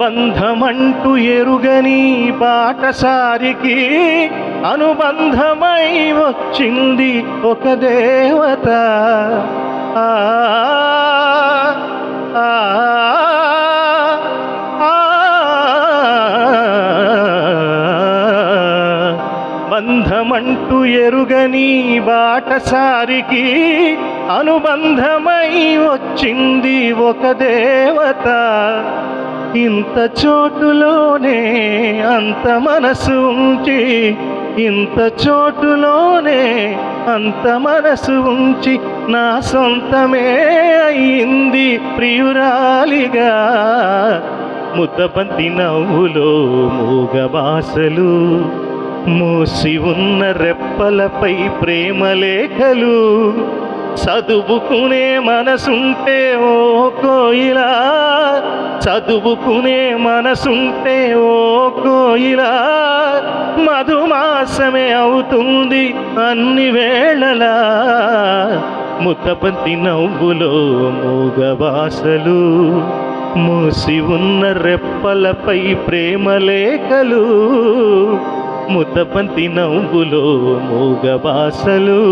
బంధమంటూ ఎరుగని బాటసారికి అనుబంధమై వచ్చింది ఒక దేవత. ఆ ఆ బంధమంటూ ఎరుగని బాటసారికి అనుబంధమై వచ్చింది ఒక దేవత. ఇంత చోటులోనే అంత మనసు ఉంచి, ఇంత చోటులోనే అంత మనసు ఉంచి నా సొంతమే అయింది ప్రియురాలిగా. ముద్దబంతి నవ్వులో మూగబాసలు, మూసి ఉన్న రెప్పలపై ప్రేమలేఖలు. చదువుకునే మనసుంటే ఓ కోయిలా, చదువుకునే మనసుంటే ఓ కోయిలా, మధుమాసమే అవుతుంది అన్ని వేళలా. ముద్దబంతి నవ్వులో మూగవాసలు, మూసి ఉన్న రెప్పలపై ప్రేమలేఖలు. ముద్దబంతి నవ్వులో మూగవాసలు.